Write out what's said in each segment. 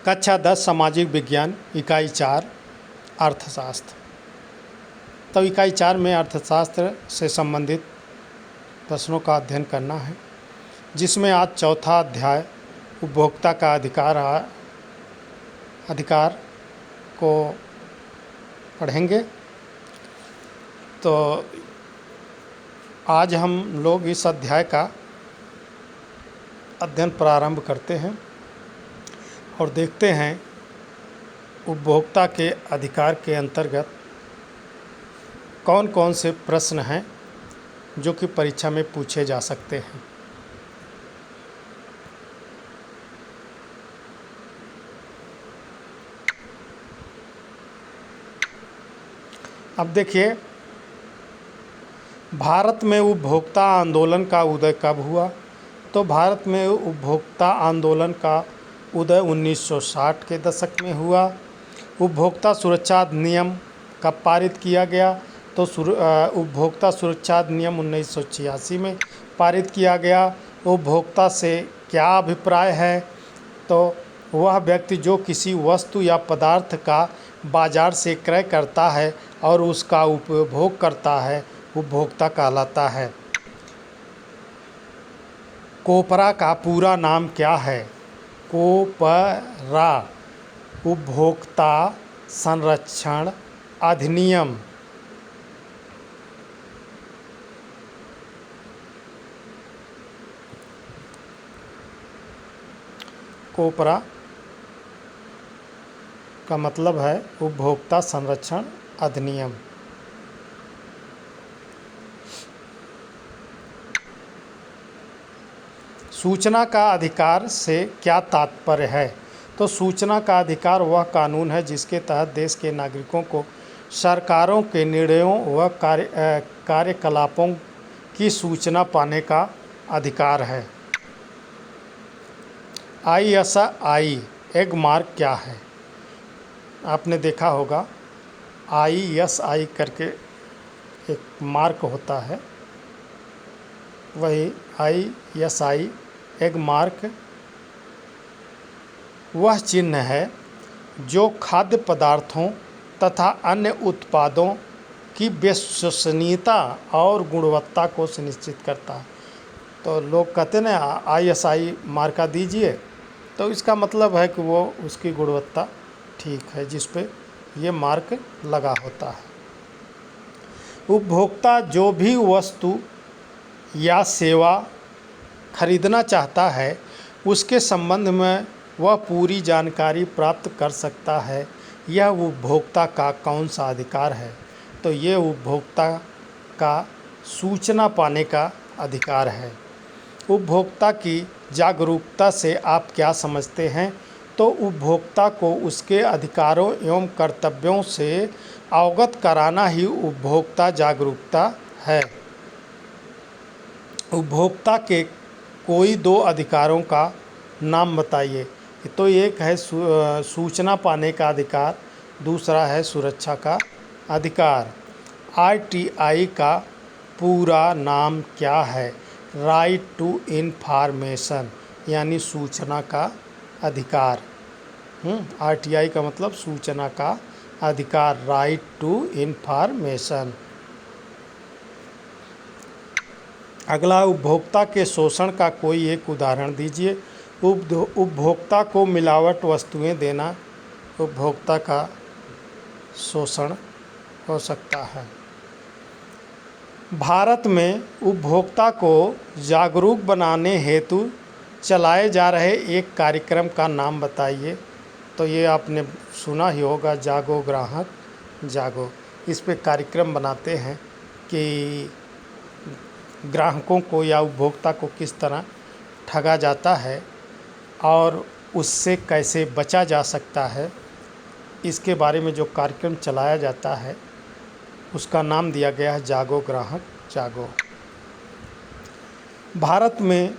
कक्षा 10 सामाजिक विज्ञान इकाई 4 अर्थशास्त्र। तो इकाई 4 में अर्थशास्त्र से संबंधित प्रश्नों का अध्ययन करना है, जिसमें आज चौथा अध्याय उपभोक्ता का अधिकार को पढ़ेंगे। तो आज हम लोग इस अध्याय का अध्ययन प्रारंभ करते हैं और देखते हैं उपभोक्ता के अधिकार के अंतर्गत कौन कौन से प्रश्न हैं जो कि परीक्षा में पूछे जा सकते हैं। अब देखिए, भारत में उपभोक्ता आंदोलन का उदय कब हुआ? तो भारत में उपभोक्ता आंदोलन का उदय 1960 के दशक में हुआ। उपभोक्ता सुरक्षा अधिनियम कब पारित किया गया? तो उपभोक्ता सुरक्षा अधिनियम 1986 में पारित किया गया। उपभोक्ता से क्या अभिप्राय है? तो वह व्यक्ति जो किसी वस्तु या पदार्थ का बाजार से क्रय करता है और उसका उपभोग करता है, उपभोक्ता कहलाता है। कोपरा का पूरा नाम क्या है? कोपरा उपभोक्ता संरक्षण अधिनियम। कोपरा का मतलब है उपभोक्ता संरक्षण अधिनियम। सूचना का अधिकार से क्या तात्पर्य है? तो सूचना का अधिकार वह कानून है जिसके तहत देश के नागरिकों को सरकारों के निर्णयों व कार्यकलापों की सूचना पाने का अधिकार है। ISI एग मार्क क्या है? आपने देखा होगा ISI करके एक मार्क होता है, वही ISI एग मार्क वह चिन्ह है जो खाद्य पदार्थों तथा अन्य उत्पादों की विश्वसनीयता और गुणवत्ता को सुनिश्चित करता है। तो लोग कहते ना ISI मार्का दीजिए, तो इसका मतलब है कि वो उसकी गुणवत्ता ठीक है जिस पे ये मार्क लगा होता है। उपभोक्ता जो भी वस्तु या सेवा खरीदना चाहता है उसके संबंध में वह पूरी जानकारी प्राप्त कर सकता है। यह उपभोक्ता का कौन सा अधिकार है? तो ये उपभोक्ता का सूचना पाने का अधिकार है। उपभोक्ता की जागरूकता से आप क्या समझते हैं? तो उपभोक्ता को उसके अधिकारों एवं कर्तव्यों से अवगत कराना ही उपभोक्ता जागरूकता है। उपभोक्ता के कोई दो अधिकारों का नाम बताइए। तो एक है सूचना पाने का अधिकार, दूसरा है सुरक्षा का अधिकार। RTI का पूरा नाम क्या है? राइट टू इन्फॉर्मेशन, यानी सूचना का अधिकार। RTI का मतलब सूचना का अधिकार, राइट टू इन्फॉर्मेशन। अगला, उपभोक्ता के शोषण का कोई एक उदाहरण दीजिए। उपभोक्ता को मिलावट वस्तुएं देना उपभोक्ता का शोषण हो सकता है। भारत में उपभोक्ता को जागरूक बनाने हेतु चलाए जा रहे एक कार्यक्रम का नाम बताइए। तो ये आपने सुना ही होगा, जागो ग्राहक जागो। इस पे कार्यक्रम बनाते हैं कि ग्राहकों को या उपभोक्ता को किस तरह ठगा जाता है और उससे कैसे बचा जा सकता है, इसके बारे में जो कार्यक्रम चलाया जाता है उसका नाम दिया गया है जागो ग्राहक जागो। भारत में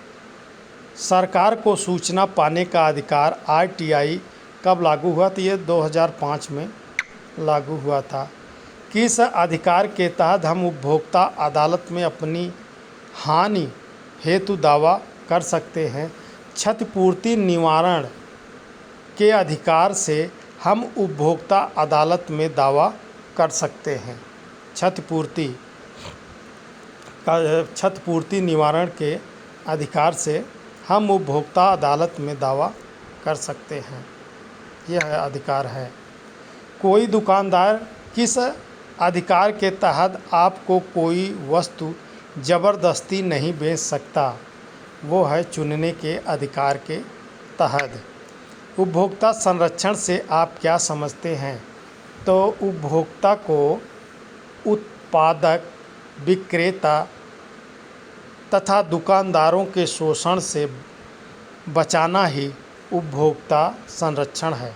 सरकार को सूचना पाने का अधिकार RTI कब लागू हुआ? तो ये 2005 में लागू हुआ था। किस अधिकार के तहत हम उपभोक्ता अदालत में अपनी हानि हेतु दावा कर सकते हैं? क्षतिपूर्ति निवारण के अधिकार से हम उपभोक्ता अदालत में दावा कर सकते हैं। क्षतिपूर्ति निवारण के अधिकार से हम उपभोक्ता अदालत में दावा कर सकते हैं। यह अधिकार है। कोई दुकानदार किस अधिकार के तहत आपको कोई वस्तु ज़बरदस्ती नहीं बेच सकता? वो है चुनने के अधिकार के तहत। उपभोक्ता संरक्षण से आप क्या समझते हैं? तो उपभोक्ता को उत्पादक, विक्रेता तथा दुकानदारों के शोषण से बचाना ही उपभोक्ता संरक्षण है।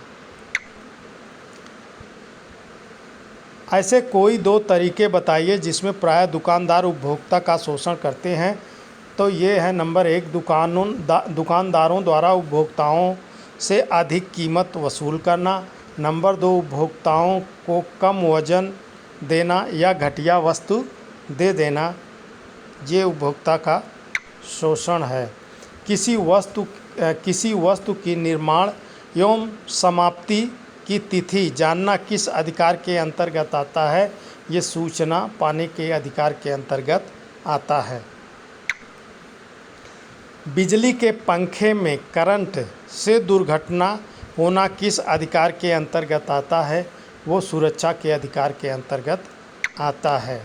ऐसे कोई 2 तरीके बताइए जिसमें प्रायः दुकानदार उपभोक्ता का शोषण करते हैं। तो ये है नंबर 1, दुकानदारों द्वारा उपभोक्ताओं से अधिक कीमत वसूल करना। नंबर 2, उपभोक्ताओं को कम वजन देना या घटिया वस्तु दे देना। ये उपभोक्ता का शोषण है। किसी वस्तु की निर्माण एवं समाप्ति की तिथि जानना किस अधिकार के अंतर्गत आता है? ये सूचना पाने के अधिकार के अंतर्गत आता है। बिजली के पंखे में करंट से दुर्घटना होना किस अधिकार के अंतर्गत आता है? वो सुरक्षा के अधिकार के अंतर्गत आता है।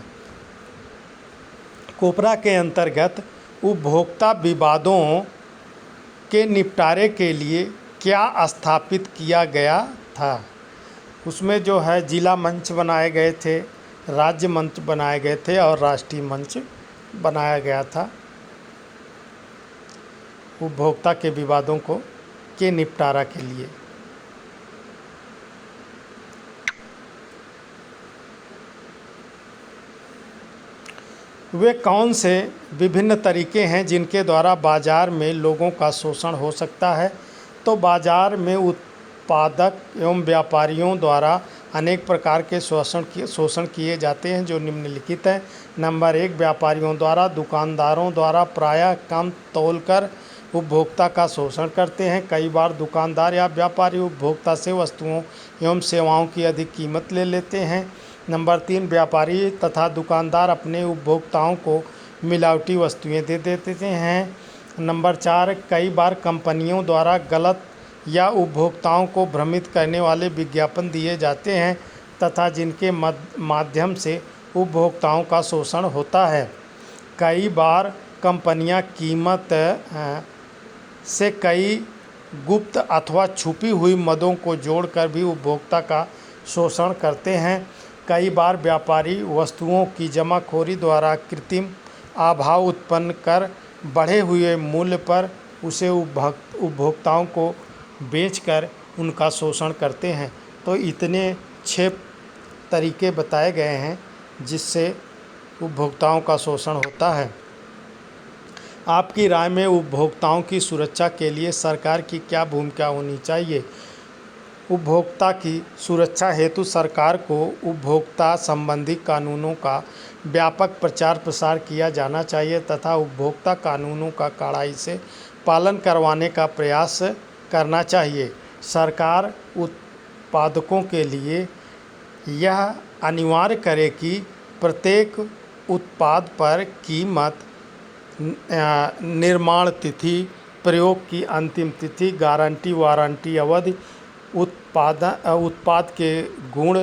कोपरा के अंतर्गत उपभोक्ता विवादों के निपटारे के लिए क्या स्थापित किया गया था? उसमें जो है जिला मंच बनाए गए थे, राज्य मंच बनाए गए थे और राष्ट्रीय मंच बनाया गया था उपभोक्ता के विवादों के निपटारा के लिए। वे कौन से विभिन्न तरीके हैं जिनके द्वारा बाज़ार में लोगों का शोषण हो सकता है? तो बाज़ार में उत्पादक एवं व्यापारियों द्वारा अनेक प्रकार के शोषण किए जाते हैं जो निम्नलिखित हैं। नंबर 1, व्यापारियों द्वारा, दुकानदारों द्वारा प्रायः कम तौलकर उपभोक्ता का शोषण करते हैं। कई बार दुकानदार या व्यापारी उपभोक्ता से वस्तुओं एवं सेवाओं की अधिक कीमत ले लेते हैं। नंबर 3, व्यापारी तथा दुकानदार अपने उपभोक्ताओं को मिलावटी वस्तुएं दे देते हैं। नंबर 4, कई बार कंपनियों द्वारा गलत या उपभोक्ताओं को भ्रमित करने वाले विज्ञापन दिए जाते हैं तथा जिनके माध्यम से उपभोक्ताओं का शोषण होता है। कई बार कंपनियां कीमत से कई गुप्त अथवा छुपी हुई मदों को जोड़कर भी उपभोक्ता का शोषण करते हैं। कई बार व्यापारी वस्तुओं की जमाखोरी द्वारा कृत्रिम अभाव उत्पन्न कर बढ़े हुए मूल्य पर उसे उपभोक्ताओं को बेचकर उनका शोषण करते हैं। तो इतने 6 तरीके बताए गए हैं जिससे उपभोक्ताओं का शोषण होता है। आपकी राय में उपभोक्ताओं की सुरक्षा के लिए सरकार की क्या भूमिका होनी चाहिए? उपभोक्ता की सुरक्षा हेतु सरकार को उपभोक्ता संबंधी कानूनों का व्यापक प्रचार प्रसार किया जाना चाहिए तथा उपभोक्ता कानूनों का कड़ाई से पालन करवाने का प्रयास करना चाहिए। सरकार उत्पादकों के लिए यह अनिवार्य करे कि प्रत्येक उत्पाद पर कीमत, निर्माण तिथि, प्रयोग की अंतिम तिथि, गारंटी वारंटी अवधि, उत्पाद के गुण,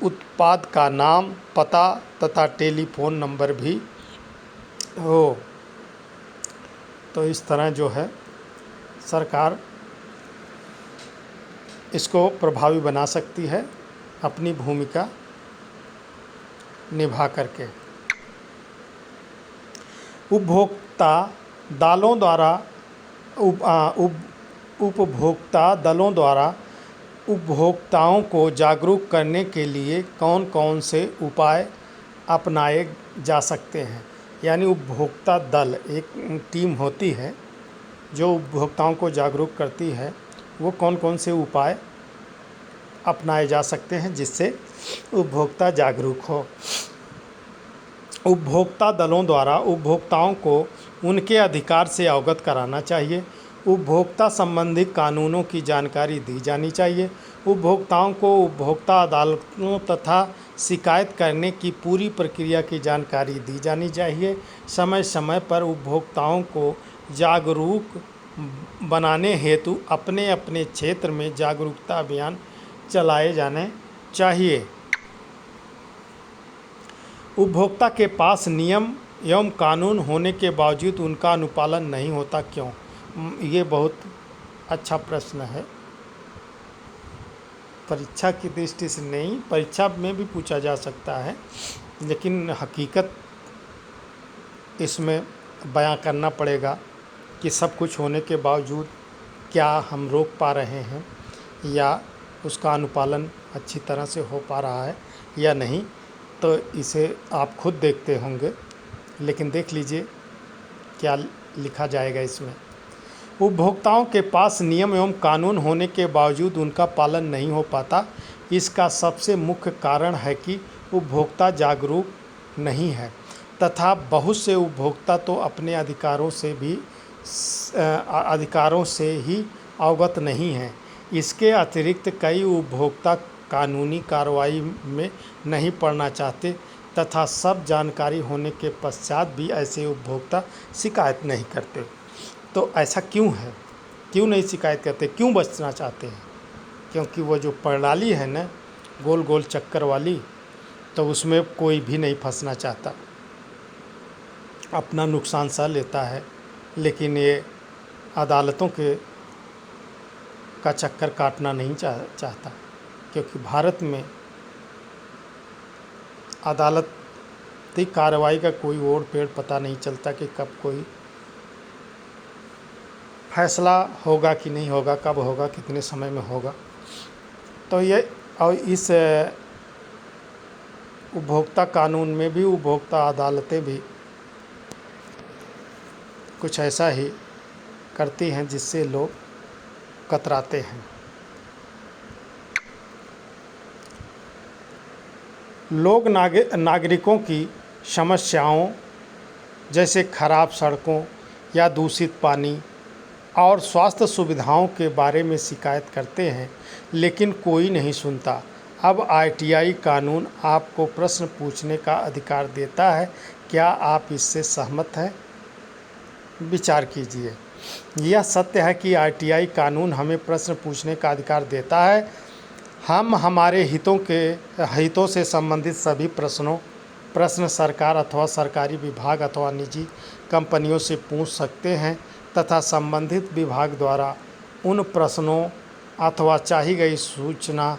उत्पाद का नाम, पता तथा टेलीफोन नंबर भी हो। तो इस तरह जो है सरकार इसको प्रभावी बना सकती है अपनी भूमिका निभा करके। उपभोक्ता दलों द्वारा उपभोक्ताओं को जागरूक करने के लिए कौन कौन से उपाय अपनाए जा सकते हैं? यानी उपभोक्ता दल एक टीम होती है जो उपभोक्ताओं को जागरूक करती है। वो कौन कौन से उपाय अपनाए जा सकते हैं जिससे उपभोक्ता जागरूक हो? उपभोक्ता दलों द्वारा उपभोक्ताओं को उनके अधिकार से अवगत कराना चाहिए। उपभोक्ता संबंधी कानूनों की जानकारी दी जानी चाहिए। उपभोक्ताओं को उपभोक्ता अदालतों तथा शिकायत करने की पूरी प्रक्रिया की जानकारी दी जानी चाहिए। समय समय पर उपभोक्ताओं को जागरूक बनाने हेतु अपने अपने क्षेत्र में जागरूकता अभियान चलाए जाने चाहिए। उपभोक्ता के पास नियम एवं कानून होने के बावजूद उनका अनुपालन नहीं होता, क्यों? ये बहुत अच्छा प्रश्न है। परीक्षा की दृष्टि से नहीं, परीक्षा में भी पूछा जा सकता है, लेकिन हकीकत इसमें बयां करना पड़ेगा कि सब कुछ होने के बावजूद क्या हम रोक पा रहे हैं या उसका अनुपालन अच्छी तरह से हो पा रहा है या नहीं। तो इसे आप खुद देखते होंगे, लेकिन देख लीजिए क्या लिखा जाएगा इसमें। उपभोक्ताओं के पास नियम एवं कानून होने के बावजूद उनका पालन नहीं हो पाता। इसका सबसे मुख्य कारण है कि उपभोक्ता जागरूक नहीं है तथा बहुत से उपभोक्ता तो अपने अधिकारों से ही अवगत नहीं हैं। इसके अतिरिक्त कई उपभोक्ता कानूनी कार्रवाई में नहीं पड़ना चाहते तथा सब जानकारी होने के पश्चात भी ऐसे उपभोक्ता शिकायत नहीं करते। तो ऐसा क्यों है? क्यों नहीं शिकायत करते? क्यों बचना चाहते हैं? क्योंकि वो जो प्रणाली है ना, गोल गोल चक्कर वाली, तो उसमें कोई भी नहीं फंसना चाहता, अपना नुकसान सह लेता है। लेकिन ये अदालतों का चक्कर काटना नहीं चाहता, क्योंकि भारत में अदालती कार्रवाई का कोई ओर पेड़ पता नहीं चलता कि कब कोई फैसला होगा कि नहीं होगा, कब होगा, कितने समय में होगा। तो ये और इस उपभोक्ता कानून में भी उपभोक्ता अदालतें भी कुछ ऐसा ही करती हैं जिससे लोग कतराते हैं। लोग नागरिकों की समस्याओं जैसे खराब सड़कों या दूषित पानी और स्वास्थ्य सुविधाओं के बारे में शिकायत करते हैं, लेकिन कोई नहीं सुनता। अब आरटीआई कानून आपको प्रश्न पूछने का अधिकार देता है। क्या आप इससे सहमत हैं? विचार कीजिए। यह सत्य है कि आरटीआई कानून हमें प्रश्न पूछने का अधिकार देता है। हम हमारे हितों से संबंधित सभी प्रश्न सरकार अथवा सरकारी विभाग अथवा निजी कंपनियों से पूछ सकते हैं तथा संबंधित विभाग द्वारा उन प्रश्नों अथवा चाही गई सूचना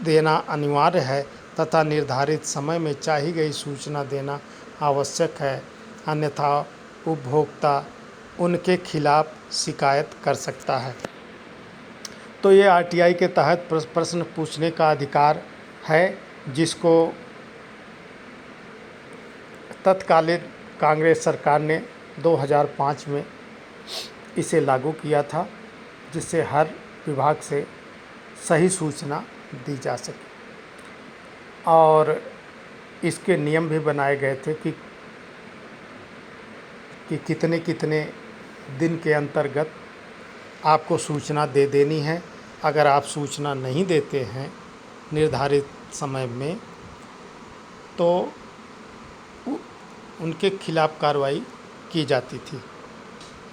देना अनिवार्य है तथा निर्धारित समय में चाही गई सूचना देना आवश्यक है, अन्यथा उपभोक्ता उनके खिलाफ शिकायत कर सकता है। तो ये आरटीआई के तहत प्रश्न पूछने का अधिकार है, जिसको तत्कालीन कांग्रेस सरकार ने 2005 में इसे लागू किया था, जिससे हर विभाग से सही सूचना दी जा सके। और इसके नियम भी बनाए गए थे कि कितने कितने दिन के अंतर्गत आपको सूचना दे देनी है। अगर आप सूचना नहीं देते हैं निर्धारित समय में, तो उनके खिलाफ कार्रवाई की जाती थी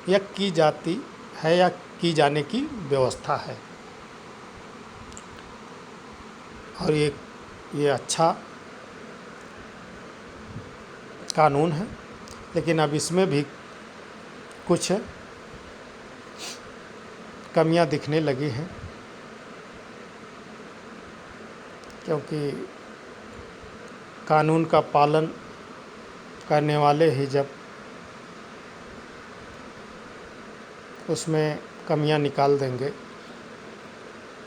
या की जाती है या की जाने की व्यवस्था है। और ये अच्छा कानून है, लेकिन अब इसमें भी कुछ कमियां दिखने लगी हैं, क्योंकि कानून का पालन करने वाले ही जब उसमें कमियां निकाल देंगे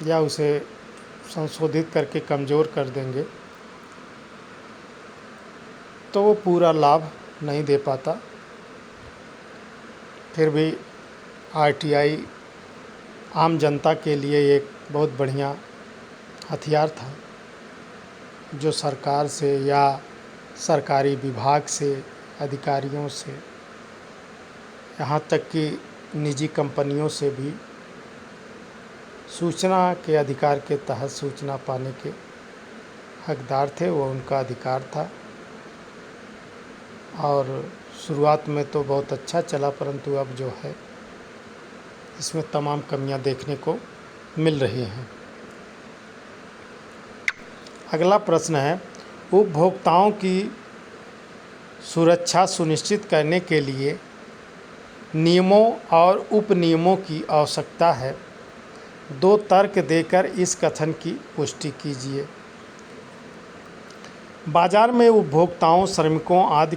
या उसे संशोधित करके कमज़ोर कर देंगे, तो वो पूरा लाभ नहीं दे पाता। फिर भी आरटीआई आम जनता के लिए एक बहुत बढ़िया हथियार था, जो सरकार से या सरकारी विभाग से, अधिकारियों से, यहाँ तक कि निजी कंपनियों से भी सूचना के अधिकार के तहत सूचना पाने के हकदार थे, वो उनका अधिकार था। और शुरुआत में तो बहुत अच्छा चला, परंतु अब जो है इसमें तमाम कमियां देखने को मिल रही हैं। अगला प्रश्न है, उपभोक्ताओं की सुरक्षा सुनिश्चित करने के लिए नियमों और उपनियमों की आवश्यकता है। दो तर्क देकर इस कथन की पुष्टि कीजिए। बाजार में उपभोक्ताओं, श्रमिकों आदि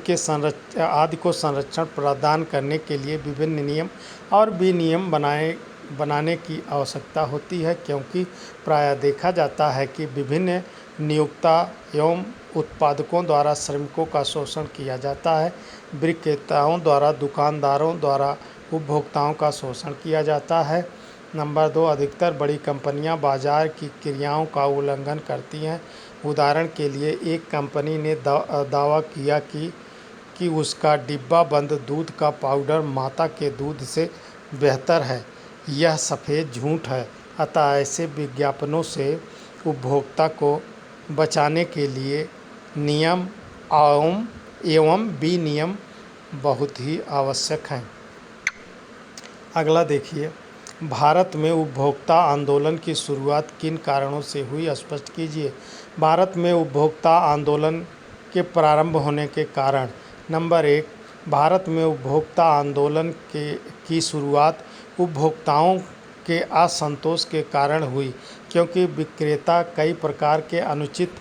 को संरक्षण प्रदान करने के लिए विभिन्न नियम और विनियम बनाने की आवश्यकता होती है, क्योंकि प्रायः देखा जाता है कि विभिन्न नियोक्ता एवं उत्पादकों द्वारा श्रमिकों का शोषण किया जाता है। विक्रेताओं द्वारा, दुकानदारों द्वारा उपभोक्ताओं का शोषण किया जाता है। नंबर 2, अधिकतर बड़ी कंपनियां बाजार की क्रियाओं का उल्लंघन करती हैं। उदाहरण के लिए, एक कंपनी ने दावा किया कि उसका डिब्बा बंद दूध का पाउडर माता के दूध से बेहतर है। यह सफ़ेद झूठ है। अतः ऐसे विज्ञापनों से उपभोक्ता को बचाने के लिए नियम एवं विनियम बहुत ही आवश्यक हैं। अगला देखिए, भारत में उपभोक्ता आंदोलन की शुरुआत किन कारणों से हुई, स्पष्ट कीजिए। भारत में उपभोक्ता आंदोलन के प्रारंभ होने के कारण। नंबर 1, भारत में उपभोक्ता आंदोलन की शुरुआत उपभोक्ताओं के असंतोष के कारण हुई, क्योंकि विक्रेता कई प्रकार के अनुचित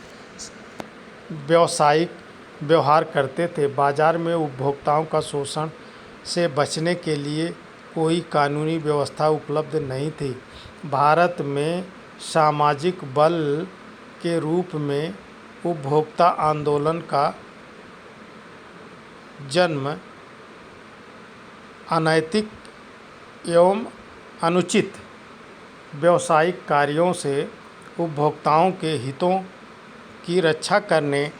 व्यावसायिक व्यवहार करते थे। बाजार में उपभोक्ताओं का शोषण से बचने के लिए कोई कानूनी व्यवस्था उपलब्ध नहीं थी। भारत में सामाजिक बल के रूप में उपभोक्ता आंदोलन का जन्म अनैतिक एवं अनुचित व्यावसायिक कार्यों से उपभोक्ताओं के हितों की रक्षा करने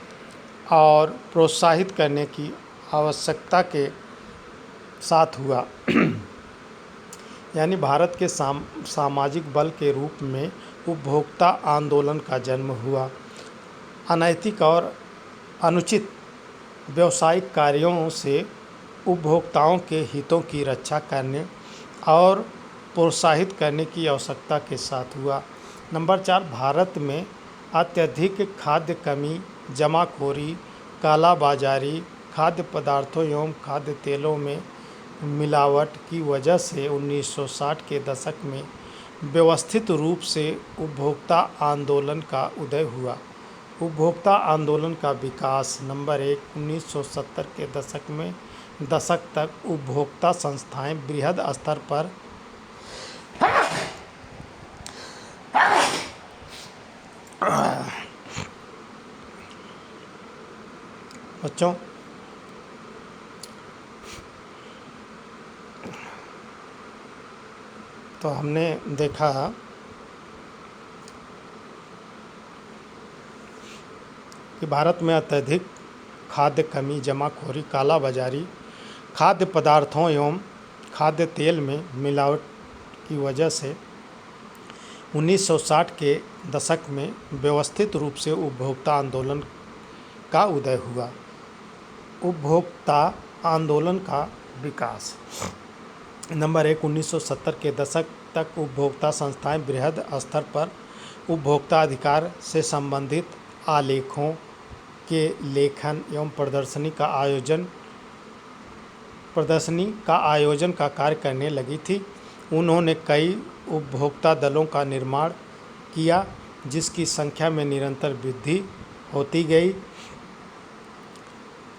और प्रोत्साहित करने की आवश्यकता के साथ हुआ। यानी भारत के सामाजिक बल के रूप में उपभोक्ता आंदोलन का जन्म हुआ। अनैतिक और अनुचित व्यावसायिक कार्यों से उपभोक्ताओं के हितों की रक्षा करने और प्रोत्साहित करने की आवश्यकता के साथ हुआ। नंबर 4, भारत में अत्यधिक खाद्य कमी, जमाखोरी, काला बाजारी, खाद्य पदार्थों एवं खाद्य तेलों में मिलावट की वजह से 1960 के दशक में व्यवस्थित रूप से उपभोक्ता आंदोलन का उदय हुआ। उपभोक्ता आंदोलन का विकास। नंबर 1, 1970 के दशक तक उपभोक्ता संस्थाएं बृहद स्तर पर बच्चों तो हमने देखा कि भारत में अत्यधिक खाद्य कमी, जमाखोरी, काला बाजारी, खाद्य पदार्थों एवं खाद्य तेल में मिलावट की वजह से 1960 के दशक में व्यवस्थित रूप से उपभोक्ता आंदोलन का उदय हुआ। उपभोक्ता आंदोलन का विकास। नंबर 1, 1970 के दशक तक उपभोक्ता संस्थाएं बृहद स्तर पर उपभोक्ता अधिकार से संबंधित आलेखों के लेखन एवं प्रदर्शनी का आयोजन का कार्य करने लगी थी। उन्होंने कई उपभोक्ता दलों का निर्माण किया, जिसकी संख्या में निरंतर वृद्धि होती गई।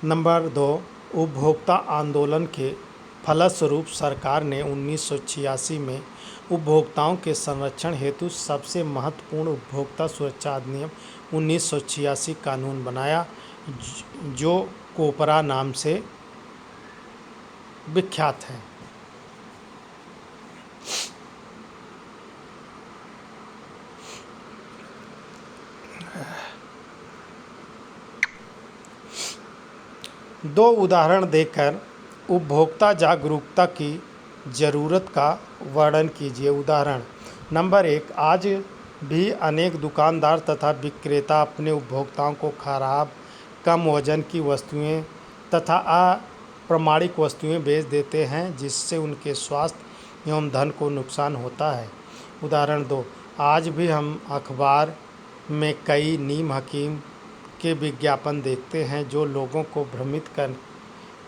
नंबर 2, उपभोक्ता आंदोलन के फलस्वरूप सरकार ने 1986 में उपभोक्ताओं के संरक्षण हेतु सबसे महत्वपूर्ण उपभोक्ता सुरक्षा अधिनियम 1986 कानून बनाया, जो कोपरा नाम से विख्यात है। दो उदाहरण देकर उपभोक्ता जागरूकता की ज़रूरत का वर्णन कीजिए। उदाहरण नंबर 1, आज भी अनेक दुकानदार तथा विक्रेता अपने उपभोक्ताओं को खराब, कम वजन की वस्तुएं तथा अप्रमाणिक वस्तुएं बेच देते हैं, जिससे उनके स्वास्थ्य एवं धन को नुकसान होता है। उदाहरण 2, आज भी हम अखबार में कई नीम हकीम के विज्ञापन देखते हैं, जो लोगों को भ्रमित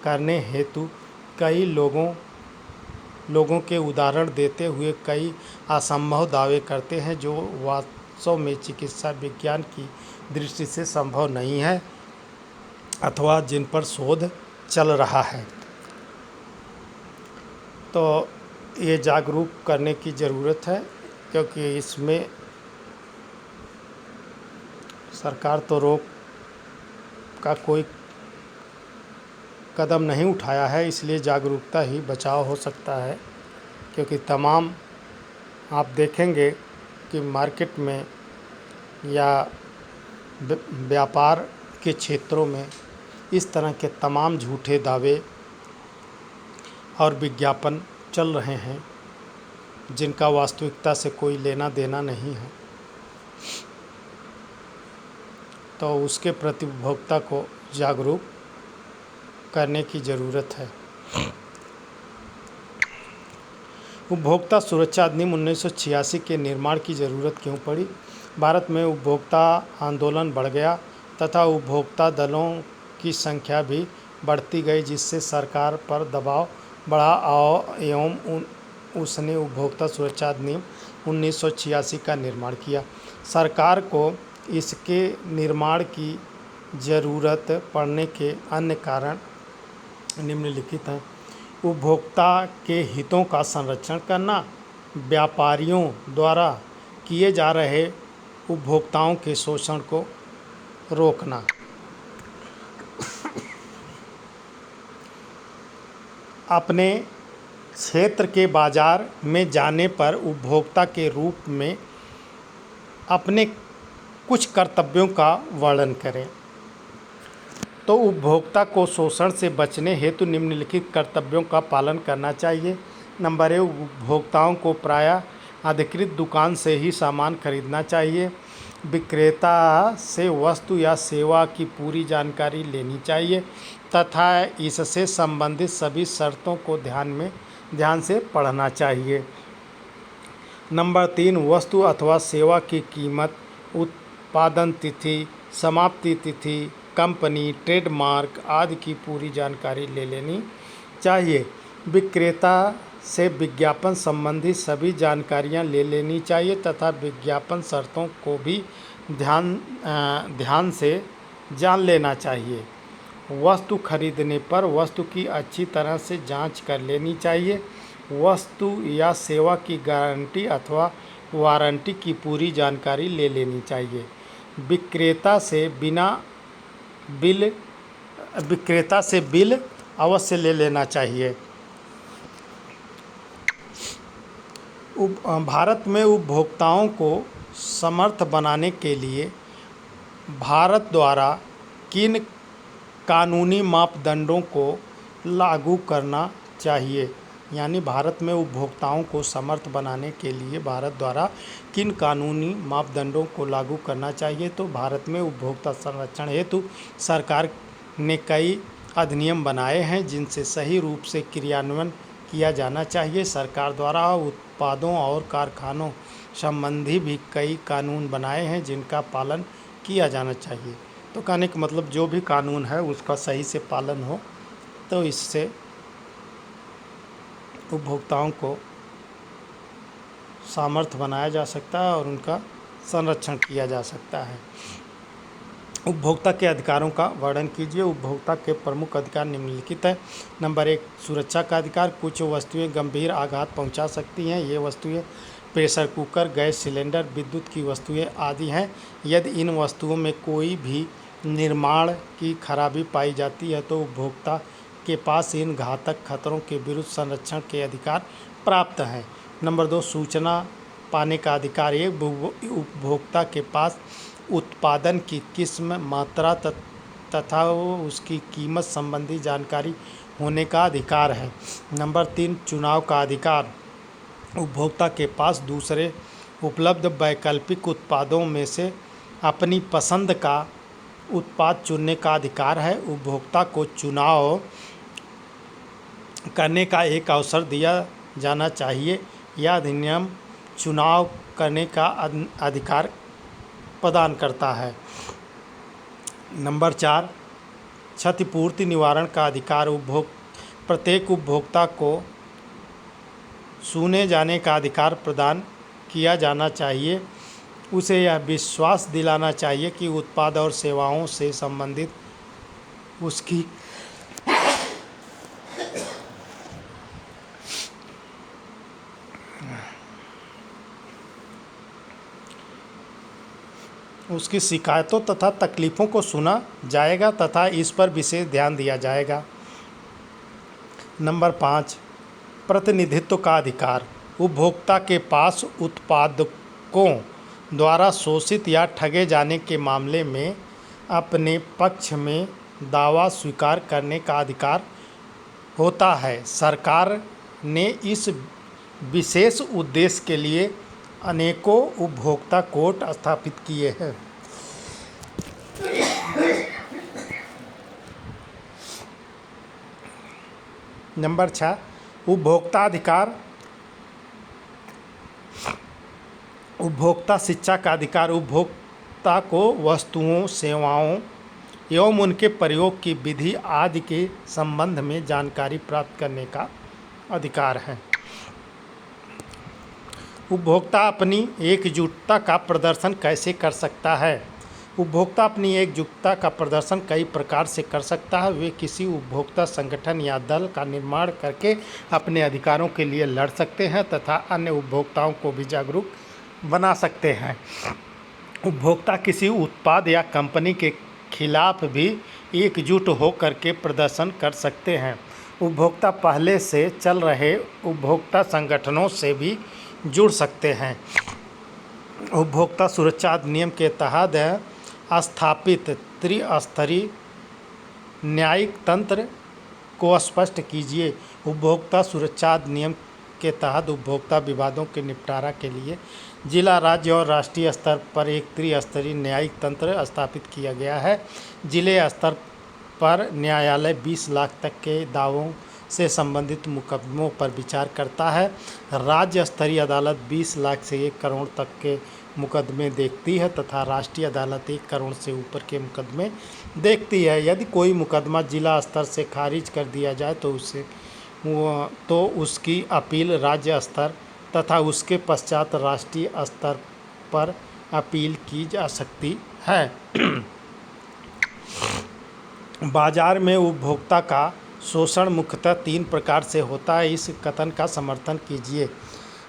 करने हेतु कई लोगों के उदाहरण देते हुए कई असंभव दावे करते हैं, जो वास्तव में चिकित्सा विज्ञान की दृष्टि से संभव नहीं है अथवा जिन पर शोध चल रहा है। तो ये जागरूक करने की ज़रूरत है, क्योंकि इसमें सरकार तो रोक का कोई कदम नहीं उठाया है, इसलिए जागरूकता ही बचाव हो सकता है। क्योंकि तमाम आप देखेंगे कि मार्केट में या व्यापार के क्षेत्रों में इस तरह के तमाम झूठे दावे और विज्ञापन चल रहे हैं, जिनका वास्तविकता से कोई लेना देना नहीं है। तो उसके प्रति उपभोक्ता को जागरूक करने की ज़रूरत है। उपभोक्ता सुरक्षा अधिनियम 1986 के निर्माण की ज़रूरत क्यों पड़ी? भारत में उपभोक्ता आंदोलन बढ़ गया तथा उपभोक्ता दलों की संख्या भी बढ़ती गई, जिससे सरकार पर दबाव बढ़ा एवं उसने उपभोक्ता सुरक्षा अधिनियम 1986 का निर्माण किया। सरकार को इसके निर्माण की ज़रूरत पड़ने के अन्य कारण निम्नलिखित हैं। उपभोक्ता के हितों का संरक्षण करना, व्यापारियों द्वारा किए जा रहे उपभोक्ताओं के शोषण को रोकना, अपने क्षेत्र के बाजार में जाने पर उपभोक्ता के रूप में अपने कुछ कर्तव्यों का वर्णन करें। तो उपभोक्ता को शोषण से बचने हेतु निम्नलिखित कर्तव्यों का पालन करना चाहिए। नंबर 1, उपभोक्ताओं को प्रायः अधिकृत दुकान से ही सामान खरीदना चाहिए। विक्रेता से वस्तु या सेवा की पूरी जानकारी लेनी चाहिए तथा इससे संबंधित सभी शर्तों को ध्यान से पढ़ना चाहिए। नंबर 3, वस्तु अथवा सेवा की कीमत, उत्पादन तिथि, समाप्ति तिथि, कंपनी, ट्रेडमार्क आदि की पूरी जानकारी ले लेनी चाहिए। विक्रेता से विज्ञापन संबंधी सभी जानकारियां ले लेनी चाहिए तथा विज्ञापन शर्तों को भी ध्यान से जान लेना चाहिए। वस्तु खरीदने पर वस्तु की अच्छी तरह से जांच कर लेनी चाहिए। वस्तु या सेवा की गारंटी अथवा वारंटी की पूरी जानकारी ले लेनी चाहिए। विक्रेता से बिल अवश्य ले लेना चाहिए। भारत में उपभोक्ताओं को समर्थ बनाने के लिए भारत द्वारा किन कानूनी मापदंडों को लागू करना चाहिए? यानी भारत में उपभोक्ताओं को समर्थ बनाने के लिए भारत द्वारा किन कानूनी मापदंडों को लागू करना चाहिए? तो भारत में उपभोक्ता संरक्षण हेतु सरकार ने कई अधिनियम बनाए हैं, जिनसे सही रूप से क्रियान्वयन किया जाना चाहिए। सरकार द्वारा उत्पादों और कारखानों संबंधी भी कई कानून बनाए हैं, जिनका पालन किया जाना चाहिए। तो कहने का मतलब जो भी कानून है उसका सही से पालन हो, तो इससे उपभोक्ताओं को सामर्थ्य बनाया जा सकता है और उनका संरक्षण किया जा सकता है। उपभोक्ता के अधिकारों का वर्णन कीजिए। उपभोक्ता के प्रमुख अधिकार निम्नलिखित है। नंबर 1, सुरक्षा का अधिकार। कुछ वस्तुएं गंभीर आघात पहुंचा सकती हैं। ये वस्तुएं प्रेशर कुकर, गैस सिलेंडर, विद्युत की वस्तुएं आदि हैं। यदि इन वस्तुओं में कोई भी निर्माण की खराबी पाई जाती है तो उपभोक्ता के पास इन घातक खतरों के विरुद्ध संरक्षण के अधिकार प्राप्त हैं। नंबर 2, सूचना पाने का अधिकार। एक उपभोक्ता के पास उत्पादन की किस्म, मात्रा तथा उसकी कीमत संबंधी जानकारी होने का अधिकार है। नंबर 3, चुनाव का अधिकार। उपभोक्ता के पास दूसरे उपलब्ध वैकल्पिक उत्पादों में से अपनी पसंद का उत्पाद चुनने का अधिकार है। उपभोक्ता को चुनाव करने का एक अवसर दिया जाना चाहिए। यह अधिनियम चुनाव करने का अधिकार प्रदान करता है। नंबर 4, क्षतिपूर्ति निवारण का अधिकार। प्रत्येक उपभोक्ता को सुने जाने का अधिकार प्रदान किया जाना चाहिए। उसे यह विश्वास दिलाना चाहिए कि उत्पाद और सेवाओं से संबंधित उसकी शिकायतों तथा तकलीफ़ों को सुना जाएगा तथा इस पर विशेष ध्यान दिया जाएगा। नंबर 5, प्रतिनिधित्व का अधिकार। उपभोक्ता के पास उत्पादकों द्वारा शोषित या ठगे जाने के मामले में अपने पक्ष में दावा स्वीकार करने का अधिकार होता है। सरकार ने इस विशेष उद्देश्य के लिए अनेकों उपभोक्ता कोर्ट स्थापित किए हैं। नंबर 6, उपभोक्ता अधिकार। उपभोक्ता शिक्षा का अधिकार। उपभोक्ता को वस्तुओं, सेवाओं एवं उनके प्रयोग की विधि आदि के संबंध में जानकारी प्राप्त करने का अधिकार है। उपभोक्ता अपनी एकजुटता का प्रदर्शन कैसे कर सकता है? उपभोक्ता अपनी एकजुटता का प्रदर्शन कई प्रकार से कर सकता है। वे किसी उपभोक्ता संगठन या दल का निर्माण करके अपने अधिकारों के लिए लड़ सकते हैं तथा अन्य उपभोक्ताओं को भी जागरूक बना सकते हैं। उपभोक्ता किसी उत्पाद या कंपनी के खिलाफ भी एकजुट होकर के प्रदर्शन कर सकते हैं। उपभोक्ता पहले से चल रहे उपभोक्ता संगठनों से भी जुड़ सकते हैं। उपभोक्ता सुरक्षा अधिनियम के तहत स्थापित त्रिस्तरीय न्यायिक तंत्र को स्पष्ट कीजिए। उपभोक्ता सुरक्षा अधिनियम के तहत उपभोक्ता विवादों के निपटारा के लिए जिला, राज्य और राष्ट्रीय स्तर पर एक त्रिस्तरीय न्यायिक तंत्र स्थापित किया गया है। जिले स्तर पर न्यायालय 20 लाख तक के दावों से संबंधित मुकदमों पर विचार करता है। राज्य स्तरीय अदालत 20 लाख से 1 करोड़ तक के मुकदमे देखती है तथा राष्ट्रीय अदालत 1 करोड़ से ऊपर के मुकदमे देखती है। यदि कोई मुकदमा जिला स्तर से खारिज कर दिया जाए तो उसकी अपील राज्य स्तर तथा उसके पश्चात राष्ट्रीय स्तर पर अपील की जा सकती है। बाजार में उपभोक्ता का शोषण मुख्यतः 3 प्रकार से होता है। इस कथन का समर्थन कीजिए।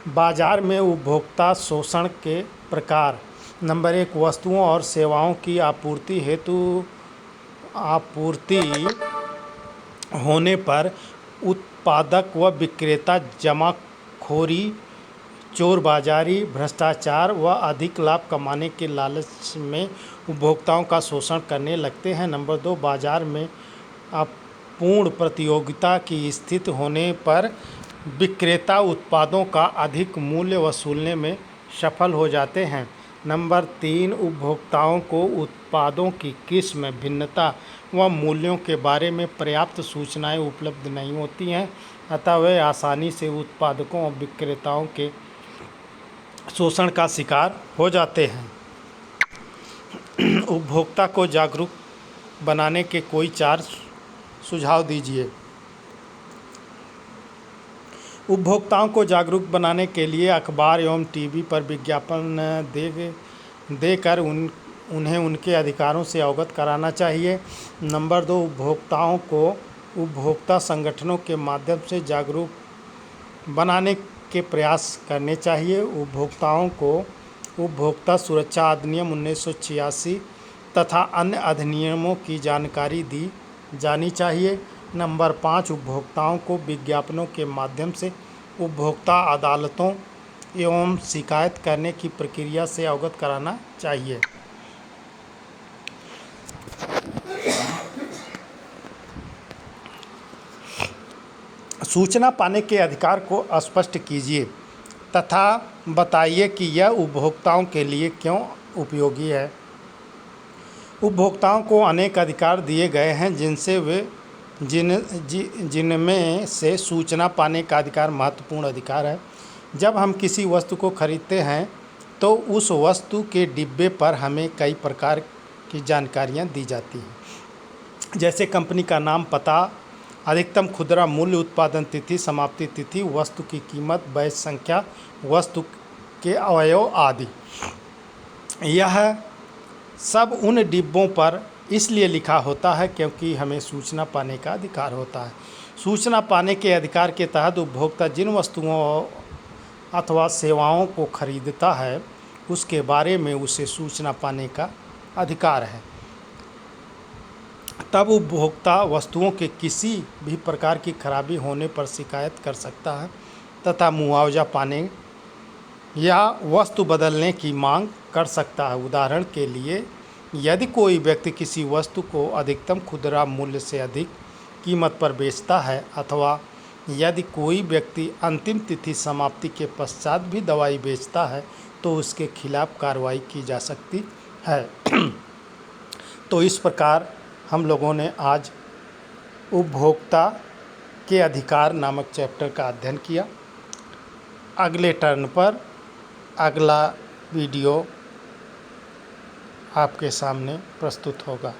बाजार में उपभोक्ता शोषण के प्रकार। नंबर 1, वस्तुओं और सेवाओं की आपूर्ति हेतु आपूर्ति होने पर उत्पादक व विक्रेता जमाखोरी, चोरबाजारी, भ्रष्टाचार व अधिक लाभ कमाने के लालच में उपभोक्ताओं का शोषण करने लगते हैं। नंबर 2, बाजार में पूर्ण प्रतियोगिता की स्थिति होने पर विक्रेता उत्पादों का अधिक मूल्य वसूलने में सफल हो जाते हैं। नंबर 3, उपभोक्ताओं को उत्पादों की किस्म, भिन्नता व मूल्यों के बारे में पर्याप्त सूचनाएं उपलब्ध नहीं होती हैं, अतः वे आसानी से उत्पादकों और विक्रेताओं के शोषण का शिकार हो जाते हैं। उपभोक्ता को जागरूक बनाने के कोई 4 सुझाव दीजिए। उपभोक्ताओं को जागरूक बनाने के लिए अखबार एवं टीवी पर विज्ञापन देकर उन्हें उनके अधिकारों से अवगत कराना चाहिए। नंबर 2, उपभोक्ताओं को उपभोक्ता संगठनों के माध्यम से जागरूक बनाने के प्रयास करने चाहिए। उपभोक्ताओं को उपभोक्ता सुरक्षा अधिनियम 1986 तथा अन्य अधिनियमों की जानकारी दी जानी चाहिए। नंबर 5, उपभोक्ताओं को विज्ञापनों के माध्यम से उपभोक्ता अदालतों एवं शिकायत करने की प्रक्रिया से अवगत कराना चाहिए। सूचना पाने के अधिकार को स्पष्ट कीजिए तथा बताइए कि यह उपभोक्ताओं के लिए क्यों उपयोगी है। उपभोक्ताओं को अनेक अधिकार दिए गए हैं जिनमें से सूचना पाने का अधिकार महत्वपूर्ण अधिकार है। जब हम किसी वस्तु को खरीदते हैं तो उस वस्तु के डिब्बे पर हमें कई प्रकार की जानकारियाँ दी जाती हैं, जैसे कंपनी का नाम, पता, अधिकतम खुदरा मूल्य, उत्पादन तिथि, समाप्ति तिथि, वस्तु की कीमत, बैच संख्या, वस्तु के अवयव आदि। यह सब उन डिब्बों पर इसलिए लिखा होता है क्योंकि हमें सूचना पाने का अधिकार होता है। सूचना पाने के अधिकार के तहत उपभोक्ता जिन वस्तुओं अथवा सेवाओं को खरीदता है उसके बारे में उसे सूचना पाने का अधिकार है। तब उपभोक्ता वस्तुओं के किसी भी प्रकार की खराबी होने पर शिकायत कर सकता है तथा मुआवजा पाने या वस्तु बदलने की मांग कर सकता है। उदाहरण के लिए, यदि कोई व्यक्ति किसी वस्तु को अधिकतम खुदरा मूल्य से अधिक कीमत पर बेचता है अथवा यदि कोई व्यक्ति अंतिम तिथि समाप्ति के पश्चात भी दवाई बेचता है तो उसके खिलाफ कार्रवाई की जा सकती है। तो इस प्रकार हम लोगों ने आज उपभोक्ता के अधिकार नामक चैप्टर का अध्ययन किया। अगले टर्न पर अगला वीडियो आपके सामने प्रस्तुत होगा।